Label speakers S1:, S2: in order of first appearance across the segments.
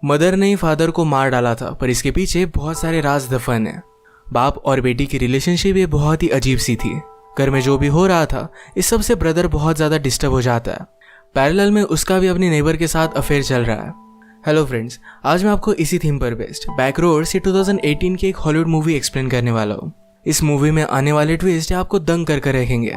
S1: Mother ने ही father को मार डाला था, पर इसके पीछे बहुत सारे राज दफन है। बाप और बेटी की रिलेशनशिप ये बहुत ही अजीब सी थी। घर में जो भी हो रहा था इस सब से ब्रदर बहुत ज़्यादा डिस्टर्ब हो जाता है। पैरेलल में उसका भी अपनी नेबर के साथ अफेयर चल रहा है। हेलो फ्रेंड्स, आज मैं आपको इसी थीम पर बेस्ड बैकरोड से 2018 की एक हॉलीवुड मूवी एक्सप्लेन करने वाला हूँ। इस मूवी में आने वाले ट्विस्ट आपको दंग कर रखेंगे,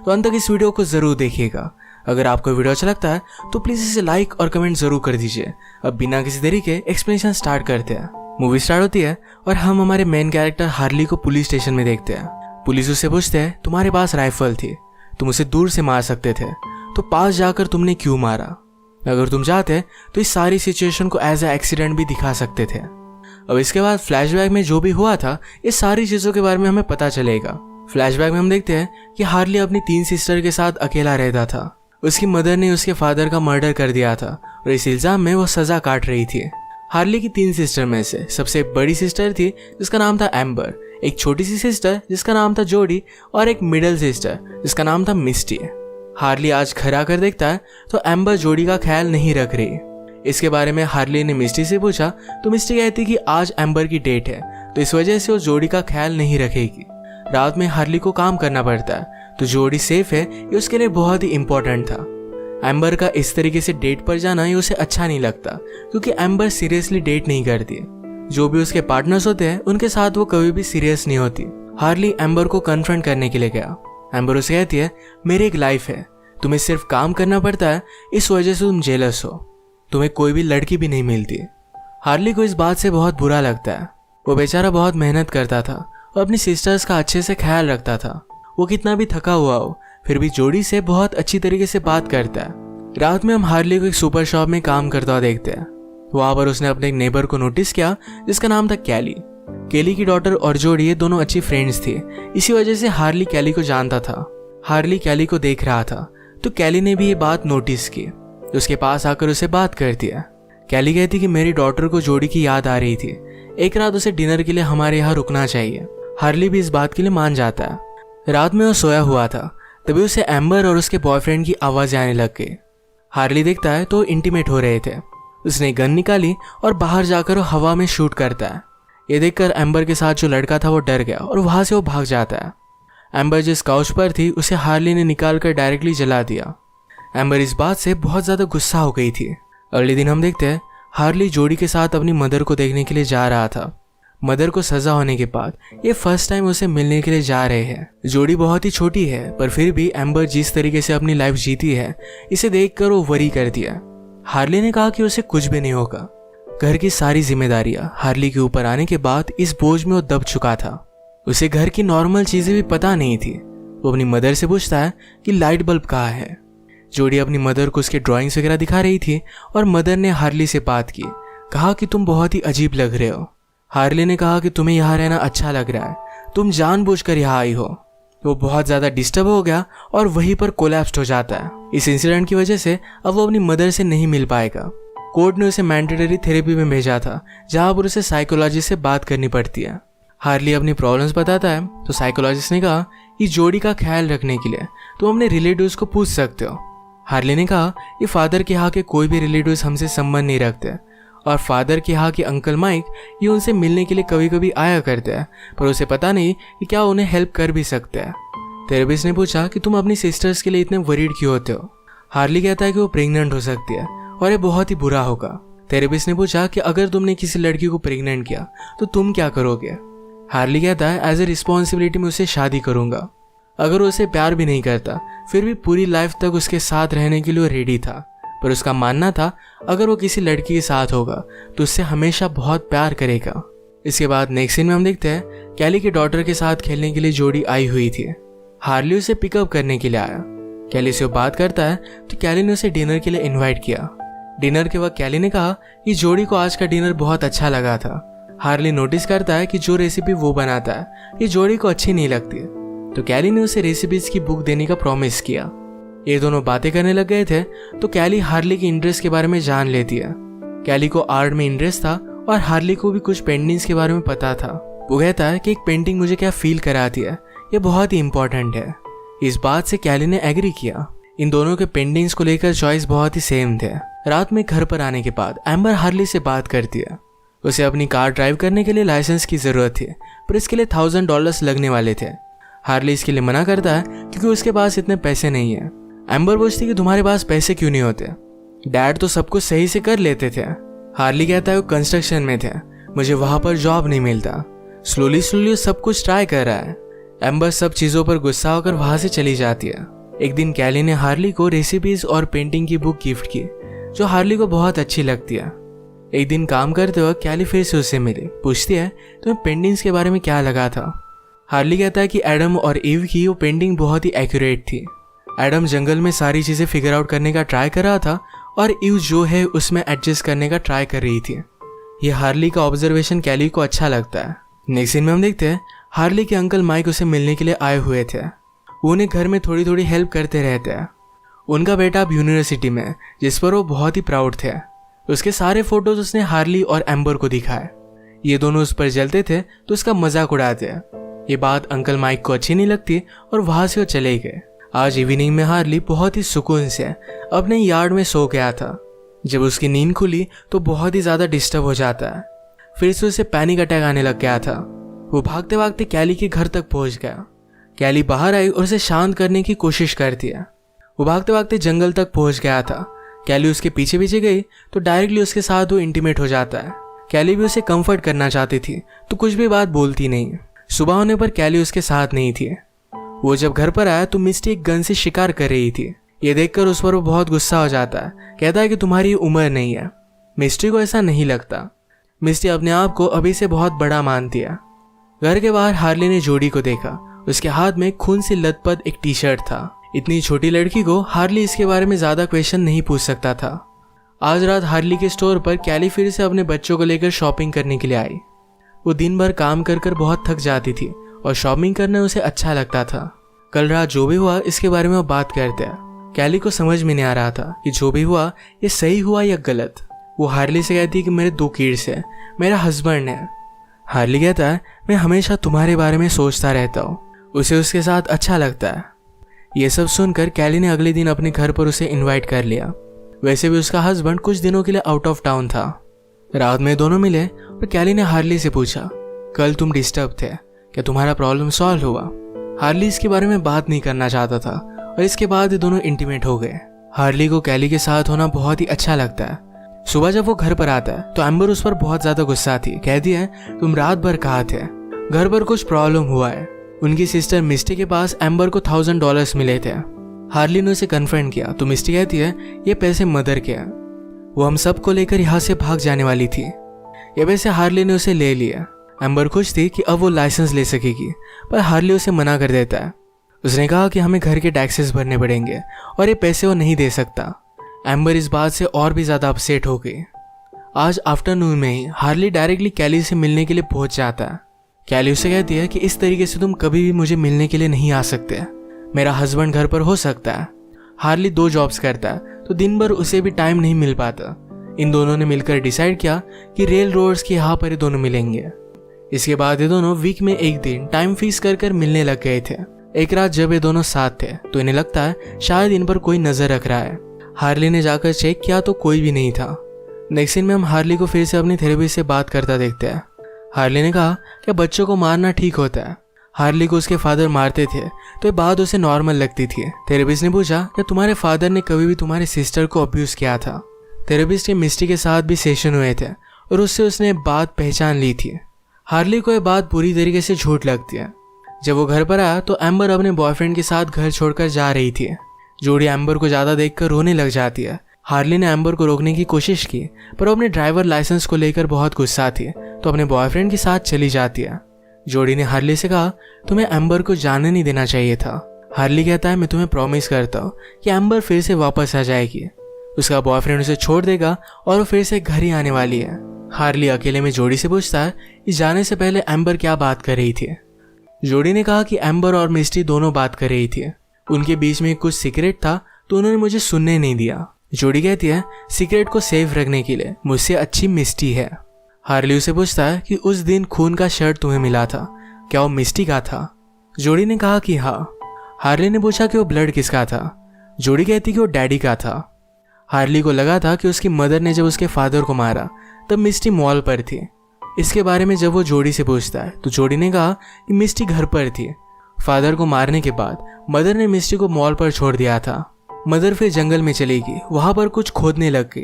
S1: तो अंत तक इस वीडियो को जरूर देखिएगा। अगर आपको वीडियो अच्छा लगता है तो प्लीज इसे लाइक और कमेंट जरूर कर दीजिए। अब बिना किसी देरी के एक्सप्लेनेशन स्टार्ट करते हैं। मूवी स्टार्ट होती है और हम हमारे मेन कैरेक्टर हार्ली को पुलिस स्टेशन में देखते हैं। पुलिस उससे पूछते हैं, तुम्हारे पास राइफल थी, तुम उसे दूर से मार सकते थे, तो पास जाकर तुमने क्यों मारा? अगर तुम चाहते तो इस सारी सिचुएशन को एज ए एक्सीडेंट भी दिखा सकते थे। अब इसके बाद फ्लैशबैक में जो भी हुआ था इस सारी चीजों के बारे में हमें पता चलेगा। फ्लैशबैक में हम देखते हैं कि हार्ली अपनी 3 सिस्टर के साथ अकेला रहता था। उसकी मदर ने उसके फादर का मर्डर कर दिया था और इस इल्जाम में वो सजा काट रही थी। हार्ली की 3 सिस्टर में से सबसे बड़ी सिस्टर थी जिसका नाम था एम्बर, एक छोटी सी सिस्टर जिसका नाम था जोडी और एक मिडल सिस्टर जिसका नाम था मिस्टी। हार्ली आज घर आकर देखता है तो एम्बर जोडी का ख्याल नहीं रख रही। इसके बारे में हार्ली ने मिस्टी से पूछा तो मिस्टी कहती कि आज एम्बर की डेट है, तो इस वजह से वो जोडी का ख्याल नहीं रखेगी। रात में हार्ली को काम करना पड़ता है, तो जोडी सेफ है ये उसके लिए बहुत ही इम्पोर्टेंट था। एम्बर का इस तरीके से डेट पर जाना ये उसे अच्छा नहीं लगता, क्योंकि एम्बर सीरियसली डेट नहीं करती। जो भी उसके पार्टनर्स होते हैं उनके साथ वो कभी भी सीरियस नहीं होती। हार्ली एम्बर को कन्फ्रंट करने के लिए गया। एम्बर उसे कहती है, मेरी एक लाइफ है, तुम्हें सिर्फ काम करना पड़ता है, इस वजह से तुम जेलस हो, तुम्हें कोई भी लड़की भी नहीं मिलती। हार्ली को इस बात से बहुत बुरा लगता है। वो बेचारा बहुत मेहनत करता था और अपनी सिस्टर्स का अच्छे से ख्याल रखता था। वो कितना भी थका हुआ हो फिर भी जोडी से बहुत अच्छी तरीके से बात करता है। रात में हम हार्ली को एक सुपर शॉप में काम करता हुआ देखते हैं। वहां पर उसने अपने एक नेबर को नोटिस किया जिसका नाम था कैली। कैली की डॉटर और जोडी ये दोनों अच्छी फ्रेंड्स थी, इसी वजह से हार्ली कैली को जानता था। हार्ली कैली को देख रहा था तो कैली ने भी ये बात नोटिस की, तो उसके पास आकर उसे बात करती है। कैली कहती कि मेरी डॉटर को जोडी की याद आ रही थी, एक रात उसे डिनर के लिए हमारे यहाँ रुकना चाहिए। हार्ली भी इस बात के लिए मान जाता है। रात में वो सोया हुआ था, तभी उसे एम्बर और उसके बॉयफ्रेंड की आवाज़ आने लग गई। हार्ली देखता है तो इंटीमेट हो रहे थे। उसने गन निकाली और बाहर जाकर वो हवा में शूट करता है। ये देखकर एम्बर के साथ जो लड़का था वो डर गया और वहां से वो भाग जाता है। एम्बर जिस काउच पर थी उसे हार्ली ने निकाल कर डायरेक्टली जला दिया। एम्बर इस बात से बहुत ज़्यादा गुस्सा हो गई थी। अगले दिन हम देखते हैं हार्ली जोडी के साथ अपनी मदर को देखने के लिए जा रहा था। मदर को सजा होने के बाद ये फर्स्ट टाइम उसे मिलने के लिए जा रहे हैं। जोडी बहुत ही छोटी है, पर फिर भी एम्बर जिस तरीके से अपनी लाइफ जीती है इसे देखकर वो वरी कर दिया। हार्ली ने कहा कि उसे कुछ भी नहीं होगा। घर की सारी जिम्मेदारियां हार्ली के ऊपर आने के बाद इस बोझ में वो दब चुका था। उसे घर की नॉर्मल चीजें भी पता नहीं थी। वो अपनी मदर से पूछता है कि लाइट बल्ब कहाँ है। जोडी अपनी मदर को उसके ड्राइंग्स वगैरह दिखा रही थी और मदर ने हार्ली से बात की, कहा कि तुम बहुत ही अजीब लग रहे हो। हार्ली ने कहा कि तुम्हें यहाँ रहना अच्छा लग रहा है, तुम जानबूझकर यहाँ आई हो। वो बहुत ज़्यादा डिस्टर्ब हो गया और वहीं पर कोलैप्स्ड हो जाता है। इस इंसिडेंट की वजह से अब वो अपनी मदर से नहीं मिल पाएगा। कोर्ट ने उसे मैंडेटरी थेरेपी में भेजा था, जहाँ पर उसे साइकोलॉजिस्ट से बात करनी पड़ती है। हार्ली अपनी प्रॉब्लम्स बताता है तो साइकोलॉजिस्ट ने कहा कि जोडी का ख्याल रखने के लिए तुम अपने रिलेटिव्स को पूछ सकते हो। हार्ली ने कहा कि फादर के यहाँ के कोई भी रिलेटिव्स हमसे संबंध नहीं रखते और फादर के यहाँ के अंकल माइक ये उनसे मिलने के लिए कभी कभी आया करते हैं, पर उसे पता नहीं कि क्या उन्हें हेल्प कर भी सकते हैं। थेरेपिस्ट ने पूछा कि तुम अपनी सिस्टर्स के लिए इतने वरीड क्यों होते हो। हार्ली कहता है कि वो प्रेग्नेंट हो सकती है और ये बहुत ही बुरा होगा। थेरेपिस्ट ने पूछा कि अगर तुमने किसी लड़की को प्रेग्नेंट किया तो तुम क्या करोगे। हार्ली कहता है एज ए रिस्पॉन्सिबिलिटी में उससे शादी करूंगा। अगर वो उसे प्यार भी नहीं करता फिर भी पूरी लाइफ तक उसके साथ रहने के लिए वो रेडी था, पर उसका मानना था अगर वो किसी लड़की के साथ होगा तो उससे हमेशा बहुत प्यार करेगा। इसके बाद नेक्स्ट सीन में हम देखते हैं कैली के डॉटर के साथ खेलने के लिए जोडी आई हुई थी। हार्ली उसे पिकअप करने के लिए आया। कैली से वो बात करता है तो कैली ने उसे डिनर के लिए इन्वाइट किया। डिनर के वक्त कैली ने कहा कि जोडी को आज का डिनर बहुत अच्छा लगा था। हार्ली नोटिस करता है कि जो रेसिपी वो बनाता है ये जोडी को अच्छी नहीं लगती, तो कैली ने उसे रेसिपीज की बुक देने का प्रॉमिस किया। ये दोनों बातें करने लग गए थे तो कैली हार्ली की इंटरेस्ट के बारे में जान लेती है। कैली को आर्ट में इंटरेस्ट था और हार्ली को भी कुछ पेंटिंग्स के बारे में पता था। वो कहता है कि एक पेंटिंग मुझे क्या फील कराती है, ये बहुत ही इंपॉर्टेंट है। इस बात से कैली ने एग्री किया। इन दोनों के पेंटिंग्स को लेकर चॉइस बहुत ही सेम थे। रात में घर पर आने के बाद एम्बर हार्ली से बात करती है। उसे अपनी कार ड्राइव करने के लिए लाइसेंस की ज़रूरत थी, पर इसके लिए $1000 लगने वाले थे। हार्ली इसके लिए मना करता है क्योंकि उसके पास इतने पैसे नहीं है। एम्बर पूछती कि तुम्हारे पास पैसे क्यों नहीं होते, डैड तो सब कुछ सही से कर लेते थे। हार्ली कहता है वो कंस्ट्रक्शन में थे, मुझे वहां पर जॉब नहीं मिलता। स्लोली सब कुछ ट्राई कर रहा है। एम्बर सब चीज़ों पर गुस्सा होकर वहां से चली जाती है। एक दिन कैली ने हार्ली को रेसिपीज और पेंटिंग की बुक गिफ्ट की, जो हार्ली को बहुत अच्छी लगती है। एक दिन काम करते वक्त कैली फिर से उससे मिली, पूछती है तुम्हें पेंटिंग्स के बारे में क्या लगा था। हार्ली कहता है कि एडम और ईव की वो पेंटिंग बहुत ही एक्यूरेट थी। एडम जंगल में सारी चीज़ें फिगर आउट करने का ट्राई कर रहा था और ईव जो है उसमें एडजस्ट करने का ट्राई कर रही थी। ये हार्ली का ऑब्जर्वेशन कैली को अच्छा लगता है। नेक्स्ट सीन में हम देखते हैं हार्ली के अंकल माइक उसे मिलने के लिए आए हुए थे। वो उन्हें घर में थोड़ी थोड़ी हेल्प करते रहते हैं। उनका बेटा अब यूनिवर्सिटी में, जिस पर वो बहुत ही प्राउड थे। उसके सारे फोटोज उसने हार्ली और एम्बर को दिखाए। ये दोनों उस पर जलते थे तो उसका मजाक उड़ाते। ये बात अंकल माइक को अच्छी नहीं लगती और वहां से वो चले गए। आज इवनिंग में हार्ली बहुत ही सुकून से अपने यार्ड में सो गया था। जब उसकी नींद खुली तो बहुत ही ज्यादा डिस्टर्ब हो जाता है। फिर से उसे पैनिक अटैक आने लग गया था। वो भागते भागते कैली के घर तक पहुंच गया। कैली बाहर आई और उसे शांत करने की कोशिश करती है। वो भागते भागते जंगल तक पहुंच गया था। कैली उसके पीछे पीछे गई तो डायरेक्टली उसके साथ वो इंटीमेट हो जाता है। कैली भी उसे कंफर्ट करना चाहती थी तो कुछ भी बात बोलती नहीं। सुबह होने पर कैली उसके साथ नहीं थी। वो जब घर पर आया तो मिस्टी एक गन से शिकार कर रही थी। ये देखकर उस पर वो बहुत गुस्सा हो जाता है। कहता है कि तुम्हारी उम्र नहीं है। मिस्टी को ऐसा नहीं लगता। मिस्टी अपने आप को अभी से बहुत बड़ा मानती है। घर के बाहर हार्ली ने जोड़ी को देखा। उसके हाथ में खून से लथपथ एक टी शर्ट था। इतनी छोटी लड़की को हार्ली इसके बारे में ज्यादा क्वेश्चन नहीं पूछ सकता था। आज रात हार्ली के स्टोर पर कैली फिर से अपने बच्चों को लेकर शॉपिंग करने के लिए आई। वो दिन भर काम कर कर बहुत थक जाती थी और शॉपिंग करना उसे अच्छा लगता था। कल रात जो भी हुआ इसके बारे में वो बात करते हैं। कैली को समझ में नहीं आ रहा था कि जो भी हुआ ये सही हुआ या गलत। वो हार्ली से कहती है कि मेरे 2 किड्स है, मेरा हस्बैंड है। हार्ली कहता है मैं हमेशा तुम्हारे बारे में सोचता रहता हूँ। उसे उसके साथ अच्छा लगता है। ये सब सुनकर कैली ने अगले दिन अपने घर पर उसे इनवाइट कर लिया। वैसे भी उसका हस्बैंड कुछ दिनों के लिए आउट ऑफ टाउन था। रात में दोनों मिले और कैली ने हार्ली से पूछा कल तुम डिस्टर्ब थे, क्या तुम्हारा प्रॉब्लम सॉल्व हुआ। हार्ली इसके बारे में बात नहीं करना चाहता था और इसके बाद ये दोनों इंटीमेट हो गए। हार्ली को कैली के साथ होना बहुत ही अच्छा लगता है। सुबह जब वो घर पर आता है तो एम्बर उस पर बहुत ज्यादा गुस्सा थी। कहती है तुम रात भर कहाँ थे, घर पर कुछ प्रॉब्लम हुआ है। उनकी सिस्टर मिस्टी के पास एम्बर को $1000 मिले थे। हार्ली ने उसे कन्फ्रंट किया तो मिस्टी कहती है ये पैसे मदर के हैं, वो हम सबको लेकर यहाँ से भाग जाने वाली थी। ये पैसे हार्ली ने उसे ले लिया। एम्बर खुश थी कि अब वो लाइसेंस ले सकेगी, पर हार्ली उसे मना कर देता है। उसने कहा कि हमें घर के टैक्सेस भरने पड़ेंगे और ये पैसे वो नहीं दे सकता। एम्बर इस बात से और भी ज्यादा अपसेट हो गई। आज आफ्टरनून में ही हार्ली डायरेक्टली कैली से मिलने के लिए पहुंच जाता है। कैली उसे कहती है कि इस तरीके से तुम कभी भी मुझे मिलने के लिए नहीं आ सकते, मेरा हस्बैंड घर पर हो सकता है। हार्ली 2 जॉब्स करता है तो दिन भर उसे भी टाइम नहीं मिल पाता। इन दोनों ने मिलकर डिसाइड किया कि रेल रोड्स के यहाँ पर ये दोनों मिलेंगे। इसके बाद ये दोनों वीक में एक दिन टाइम फिक्स कर मिलने लग गए थे। एक रात जब ये दोनों साथ थे तो इन्हें लगता है शायद इन पर कोई नजर रख रहा है। हार्ली ने जाकर चेक किया तो कोई भी नहीं था। नेक्स्ट सीन में हम हार्ली को फिर से अपनी थेरेपिस्ट से बात करता देखते हैं। हार्ली ने कहा कि बच्चों को मारना ठीक होता है। हार्ली को उसके फादर मारते थे तो ये बात उसे नॉर्मल लगती थी। थेरेपिस्ट ने पूछा कि तुम्हारे फादर ने कभी भी तुम्हारे सिस्टर को अब्यूज किया था। थेरेपिस्ट के मिस्टी के साथ भी सेशन हुए थे और उससे उसने बात पहचान ली थी। हार्ली को यह बात पूरी तरीके से झूठ लगती है। जब वो घर पर आया तो एम्बर अपने बॉयफ्रेंड के साथ घर छोड़कर जा रही थी। जोड़ी एम्बर को ज्यादा देखकर रोने लग जाती है। हार्ली ने एम्बर को रोकने की कोशिश की पर वो अपने ड्राइवर लाइसेंस को लेकर बहुत गुस्सा थी तो अपने बॉयफ्रेंड के साथ चली जाती है। जोड़ी ने हार्ली से कहा तुम्हें एम्बर को जाने नहीं देना चाहिए था। हार्ली कहता है मैं तुम्हें प्रॉमिस करता हूँ कि एम्बर फिर से वापस आ जाएगी। उसका बॉयफ्रेंड उसे छोड़ देगा और वो फिर से घर ही आने वाली है। हार्ली अकेले में जोड़ी से पूछता है कि जाने से पहले एम्बर क्या बात कर रही थी। जोड़ी ने कहा कि एम्बर और मिस्टी दोनों बात कर रही थी। उनके बीच में कुछ सीक्रेट था तो उन्होंने मुझे सुनने नहीं दिया। जोड़ी कहती है सीक्रेट को सेफ रखने के लिए मुझसे अच्छी मिस्टी है। हार्ली उसे पूछता है कि उस दिन खून का शर्ट तुम्हें मिला था, क्या वो मिस्टी का था। जोड़ी ने कहा कि हाँ। हार्ली ने पूछा कि वो ब्लड किसका था। जोड़ी कहती कि वो डैडी का था। हार्ली को लगा था कि उसकी मदर ने जब उसके फादर को मारा तब मिस्टी मॉल पर थी। इसके बारे में जब वो जोड़ी से पूछता है तो जोड़ी ने कहा कि मिस्टी घर पर थी। फादर को मारने के बाद मदर ने मिस्टी को मॉल पर छोड़ दिया था। मदर फिर जंगल में चली गई, वहां पर कुछ खोदने लग गई।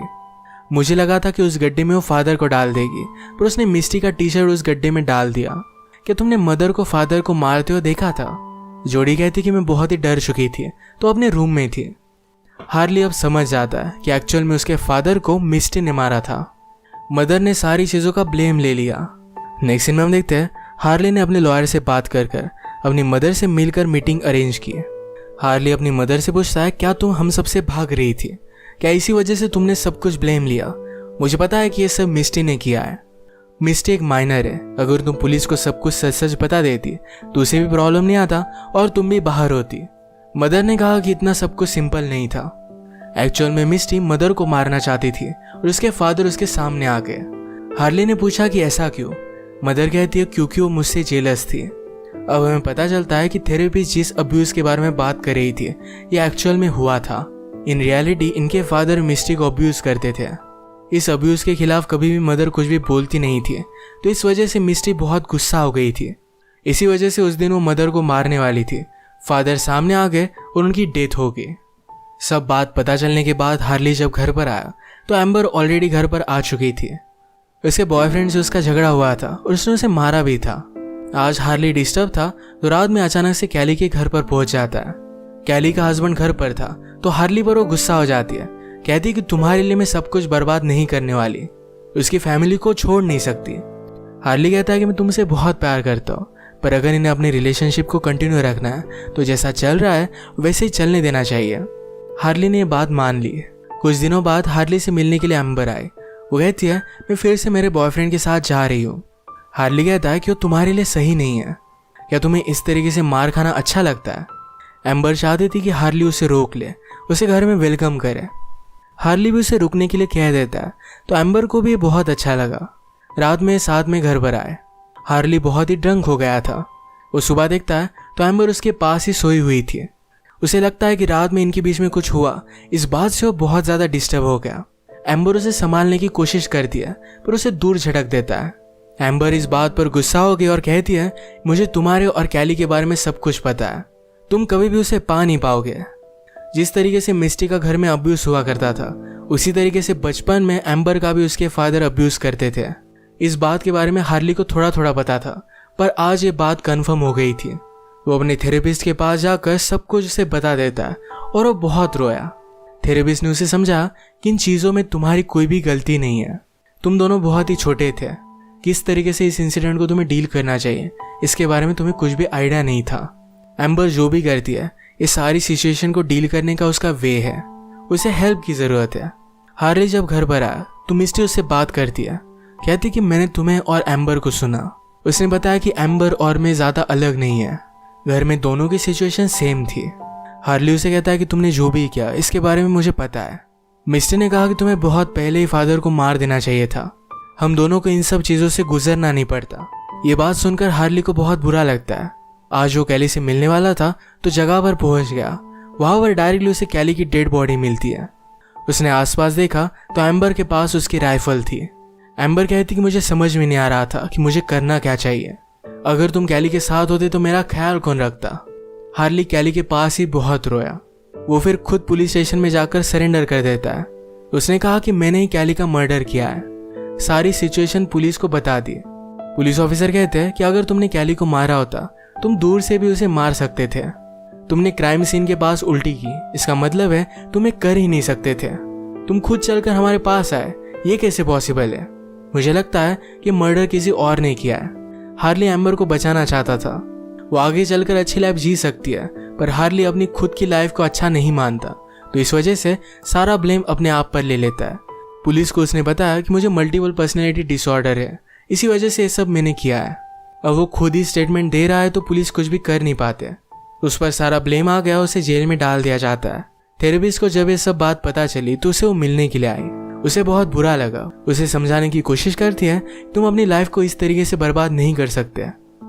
S1: मुझे लगा था कि उस गड्ढे में वो फादर को डाल देगी, पर उसने मिस्टी का टी शर्ट उस गड्ढे में डाल दिया। क्या तुमने मदर को फादर को मारते हुए देखा था? जोड़ी कहती कि मैं बहुत ही डर चुकी थी तो अपने रूम में थी। हार्ली अब समझ जाता है कि एक्चुअल में उसके फादर को मिस्टी ने मारा था। मदर ने सारी चीज़ों का ब्लेम ले लिया। नेक्स्ट सीन में हम देखते हैं हार्ली ने अपने लॉयर से बात कर अपनी मदर से मिलकर मीटिंग अरेंज की। हार्ली अपनी मदर से पूछता है, क्या तुम हम सबसे भाग रही थी? क्या इसी वजह से तुमने सब कुछ ब्लेम लिया? मुझे पता है कि ये सब मिस्टी ने किया है। मिस्टी एक माइनर है, अगर तुम पुलिस को सब कुछ सच सच बता देती तो उसे भी प्रॉब्लम नहीं आता और तुम भी बाहर होती। मदर ने कहा कि इतना सब कुछ सिंपल नहीं था। एक्चुअल में मिस्टी मदर को मारना चाहती थी और उसके फादर उसके सामने आ गए। हार्ली ने पूछा कि ऐसा क्यों? मदर कहती है क्योंकि वो मुझसे जेलस थी। अब हमें पता चलता है कि थेरेपिस्ट जिस अब्यूज के बारे में बात कर रही थी ये एक्चुअल में हुआ था। इन रियलिटी इनके फादर मिस्टी को अब्यूज करते थे। इस अब्यूज के खिलाफ कभी भी मदर कुछ भी बोलती नहीं थी, तो इस वजह से मिस्टी बहुत गुस्सा हो गई थी। इसी वजह से उस दिन वो मदर को मारने वाली थी। फादर सामने आ गए और उनकी डेथ हो गई। सब बात पता चलने के बाद हार्ली जब घर पर आया तो एम्बर ऑलरेडी घर पर आ चुकी थी। उसके बॉयफ्रेंड से उसका झगड़ा हुआ था और उसने उसे मारा भी था। आज हार्ली डिस्टर्ब था तो रात में अचानक से कैली के घर पर पहुंच जाता है। कैली का हस्बैंड घर पर था तो हार्ली पर वो गुस्सा हो जाती है। कहती है कि तुम्हारे लिए मैं सब कुछ बर्बाद नहीं करने वाली, उसकी फैमिली को छोड़ नहीं सकती। हार्ली कहता है कि मैं तुमसे बहुत प्यार करता हूँ, पर अगर इन्हें अपनी रिलेशनशिप को कंटिन्यू रखना है तो जैसा चल रहा है वैसे ही चलने देना चाहिए। हार्ली ने ये बात मान ली। कुछ दिनों बाद हार्ली से मिलने के लिए एम्बर आई। वो कहती है मैं फिर से मेरे बॉयफ्रेंड के साथ जा रही हूँ। हार्ली कहता है कि वो तुम्हारे लिए सही नहीं है। क्या तुम्हें इस तरीके से मार खाना अच्छा लगता है? एम्बर चाहती थी कि हार्ली उसे रोक ले, उसे घर में वेलकम करे। हार्ली भी उसे रुकने के लिए कह देता है तो एम्बर को भी बहुत अच्छा लगा। रात में साथ में घर पर आए। हार्ली बहुत ही ड्रंक हो गया था। वो सुबह देखता है तो एम्बर उसके पास ही सोई हुई थी। उसे लगता है कि रात में इनके बीच में कुछ हुआ, इस बात से वो बहुत ज़्यादा डिस्टर्ब हो गया। एम्बर उसे संभालने की कोशिश करती है पर उसे दूर झटक देता है। एम्बर इस बात पर गुस्सा हो गई और कहती है मुझे तुम्हारे और कैली के बारे में सब कुछ पता है, तुम कभी भी उसे पा नहीं पाओगे। जिस तरीके से मिस्टी का घर में अब्यूज हुआ करता था उसी तरीके से बचपन में एम्बर का भी उसके फादर अब्यूज करते थे। इस बात के बारे में हार्ली को थोड़ा थोड़ा पता था, पर आज ये बात कन्फर्म हो गई थी। वो अपने थेरेपिस्ट के पास जाकर सब कुछ उसे बता देता है और वो बहुत रोया। थेरेपिस्ट ने उसे समझा कि इन चीज़ों में तुम्हारी कोई भी गलती नहीं है, तुम दोनों बहुत ही छोटे थे। किस तरीके से इस इंसिडेंट को तुम्हें डील करना चाहिए इसके बारे में तुम्हें कुछ भी आइडिया नहीं था। एम्बर जो भी करती है इस सारी सिचुएशन को डील करने का उसका वे है, उसे हेल्प की ज़रूरत है। हार्ली जब घर पर आया तो मिस्टी उससे बात करती है। कहती कि मैंने तुम्हें और एम्बर को सुना। उसने बताया कि एम्बर और मैं ज़्यादा अलग नहीं है, घर में दोनों की सिचुएशन सेम थी। हार्ली उसे कहता है कि तुमने जो भी किया इसके बारे में मुझे पता है। मिस्टी ने कहा कि तुम्हें बहुत पहले ही फादर को मार देना चाहिए था, हम दोनों को इन सब चीज़ों से गुजरना नहीं पड़ता। ये बात सुनकर हार्ली को बहुत बुरा लगता है। आज वो कैली से मिलने वाला था तो जगह पर पहुंच गया। वहां पर डायरेक्टली उसे कैली की डेड बॉडी मिलती है। उसने आसपास देखा तो एम्बर के पास उसकी राइफल थी। एम्बर कहती कि मुझे समझ में नहीं आ रहा था कि मुझे करना क्या चाहिए। अगर तुम कैली के साथ होते तो मेरा ख्याल कौन रखता। हार्ली कैली के पास ही बहुत रोया। वो फिर खुद पुलिस स्टेशन में जाकर सरेंडर कर देता है। उसने कहा कि मैंने ही कैली का मर्डर किया है। सारी सिचुएशन पुलिस को बता दी। पुलिस ऑफिसर कहते हैं कि अगर तुमने कैली को मारा होता तुम दूर से भी उसे मार सकते थे। तुमने क्राइम सीन के पास उल्टी की, इसका मतलब है तुम्हें कर ही नहीं सकते थे। तुम खुद चलकर हमारे पास आए, ये कैसे पॉसिबल है? मुझे लगता है कि मर्डर किसी और ने किया है। हार्ली एम्बर को बचाना चाहता था। वो आगे चलकर अच्छी लाइफ जी सकती है, पर हार्ली अपनी खुद की लाइफ को अच्छा नहीं मानता, तो इस वजह से सारा ब्लेम अपने आप पर ले लेता है। पुलिस को उसने बताया कि मुझे मल्टीपल पर्सनैलिटी डिसऑर्डर है, इसी वजह से ये सब मैंने किया है। अब वो खुद ही स्टेटमेंट दे रहा है तो पुलिस कुछ भी कर नहीं पाते। उस पर सारा ब्लेम आ गया, उसे जेल में डाल दिया जाता है। थेरेपिस्ट को जब ये सब बात पता चली तो उसे वो मिलने के लिए आई। उसे बहुत बुरा लगा। उसे समझाने की कोशिश करती है तुम अपनी लाइफ को इस तरीके से बर्बाद नहीं कर सकते।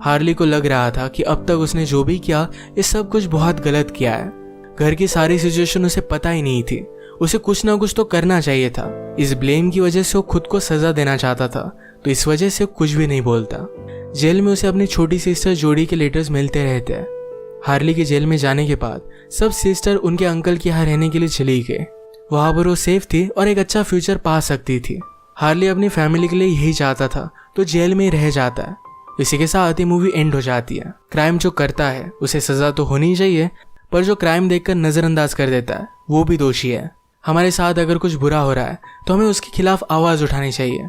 S1: हार्ली को लग रहा था कि अब तक उसने जो भी किया ये सब कुछ बहुत गलत किया है। घर की सारी सिचुएशन उसे पता ही नहीं थी उसे कुछ ना कुछ तो करना चाहिए था। इस ब्लेम की वजह से वो खुद को सजा देना चाहता था, तो इस वजह से कुछ भी नहीं बोलता। जेल में उसे अपनी छोटी सिस्टर जोडी के लेटर्स मिलते रहते हैं। हार्ली के जेल में जाने के बाद सब सिस्टर उनके अंकल के यहाँ रहने के लिए चली गई। वहां पर वो सेफ थी और एक अच्छा फ्यूचर पा सकती थी। हार्ली अपनी फैमिली के लिए यही चाहता था, तो जेल में ही रह जाता है। इसी के साथ ही मूवी एंड हो जाती है। क्राइम जो करता है उसे सजा तो होनी चाहिए, पर जो क्राइम देखकर नजरअंदाज कर देता है वो भी दोषी है। हमारे साथ अगर कुछ बुरा हो रहा है तो हमें उसके खिलाफ आवाज उठानी चाहिए।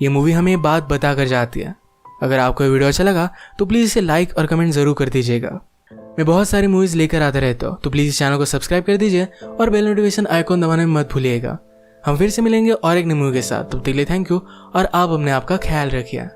S1: ये मूवी हमें ये बात बता कर जाती है। अगर आपको ये वीडियो अच्छा लगा तो प्लीज इसे लाइक और कमेंट जरूर कर दीजिएगा। मैं बहुत सारी मूवीज लेकर आता रहता हूँ, तो प्लीज इस चैनल को सब्सक्राइब कर दीजिए और बेल नोटिफिकेशन आइकॉन दबाना मत भूलिएगा। हम फिर से मिलेंगे और एक नई मूवी के साथ। तब तक के लिए थैंक यू और आप अपने आप का ख्याल रखिए।